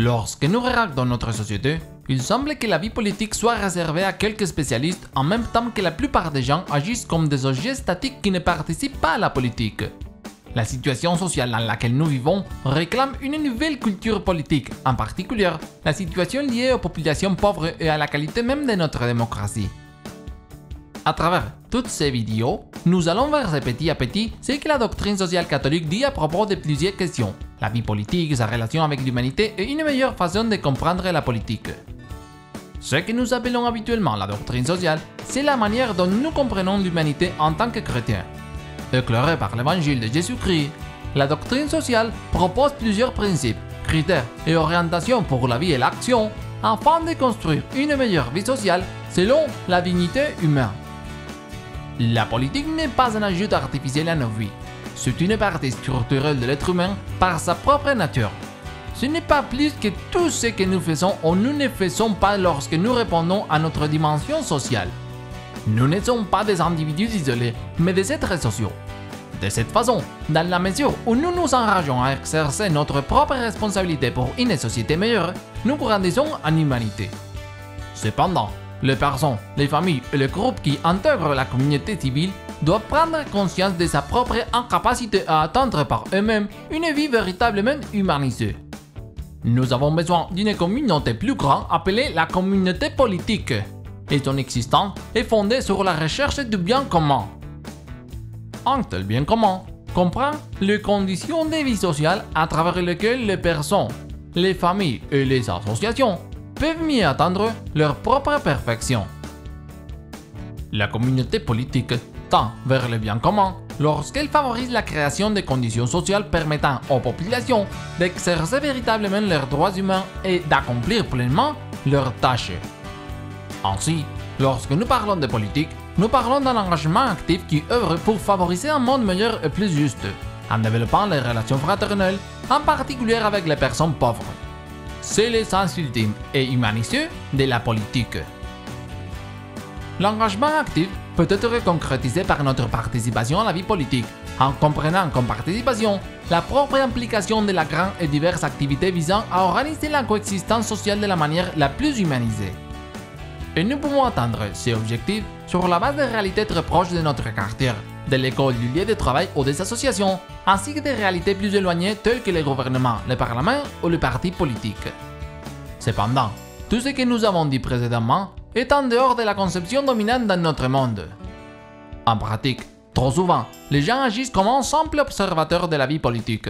Lorsque nous regardons notre société, il semble que la vie politique soit réservée à quelques spécialistes en même temps que la plupart des gens agissent comme des objets statiques qui ne participent pas à la politique. La situation sociale dans laquelle nous vivons réclame une nouvelle culture politique, en particulier la situation liée aux populations pauvres et à la qualité même de notre démocratie. À travers toutes ces vidéos, nous allons voir petit à petit ce que la doctrine sociale catholique dit à propos de plusieurs questions, la vie politique, sa relation avec l'humanité et une meilleure façon de comprendre la politique. Ce que nous appelons habituellement la doctrine sociale, c'est la manière dont nous comprenons l'humanité en tant que chrétiens. Éclairée par l'évangile de Jésus-Christ, la doctrine sociale propose plusieurs principes, critères et orientations pour la vie et l'action afin de construire une meilleure vie sociale selon la dignité humaine. La politique n'est pas un ajout artificiel à nos vies, c'est une partie structurelle de l'être humain par sa propre nature. Ce n'est pas plus que tout ce que nous faisons ou nous ne faisons pas lorsque nous répondons à notre dimension sociale. Nous ne sommes pas des individus isolés, mais des êtres sociaux. De cette façon, dans la mesure où nous nous engageons à exercer notre propre responsabilité pour une société meilleure, nous grandissons en humanité. Cependant, les personnes, les familles et les groupes qui intègrent la communauté civile doivent prendre conscience de sa propre incapacité à atteindre par eux-mêmes une vie véritablement humanisée. Nous avons besoin d'une communauté plus grande appelée la communauté politique, et son existence est fondée sur la recherche du bien commun. Un tel bien commun comprend les conditions de vie sociale à travers lesquelles les personnes, les familles et les associations peuvent mieux atteindre leur propre perfection. La communauté politique tend vers le bien commun lorsqu'elle favorise la création de conditions sociales permettant aux populations d'exercer véritablement leurs droits humains et d'accomplir pleinement leurs tâches. Ainsi, lorsque nous parlons de politique, nous parlons d'un engagement actif qui œuvre pour favoriser un monde meilleur et plus juste, en développant les relations fraternelles, en particulier avec les personnes pauvres. C'est l'essence ultime et humanisée de la politique. L'engagement actif peut être concrétisé par notre participation à la vie politique, en comprenant comme participation la propre implication de la grande et diverses activités visant à organiser la coexistence sociale de la manière la plus humanisée. Et nous pouvons atteindre ces objectifs sur la base des réalités très proches de notre quartier, de l'école, du lieu de travail ou des associations, ainsi que des réalités plus éloignées telles que les gouvernements, le parlement ou les partis politiques. Cependant, tout ce que nous avons dit précédemment est en dehors de la conception dominante dans notre monde. En pratique, trop souvent, les gens agissent comme un simple observateur de la vie politique.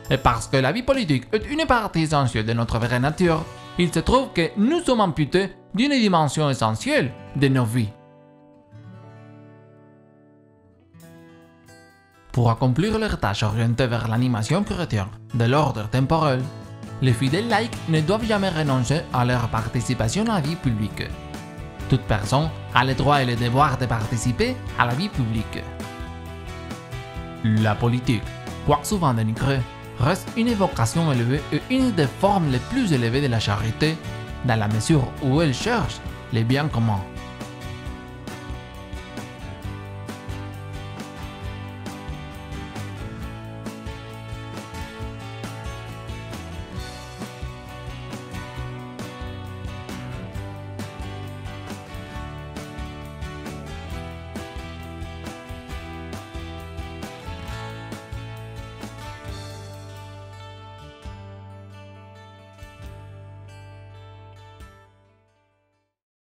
Et parce que la vie politique est une partie essentielle de notre vraie nature, il se trouve que nous sommes amputés d'une dimension essentielle de nos vies. Pour accomplir leurs tâches orientées vers l'animation chrétienne de l'ordre temporel, les fidèles laïcs ne doivent jamais renoncer à leur participation à la vie publique. Toute personne a le droit et le devoir de participer à la vie publique. La politique, quoique souvent dénigrée, reste une vocation élevée et une des formes les plus élevées de la charité, dans la mesure où elle cherche les biens communs.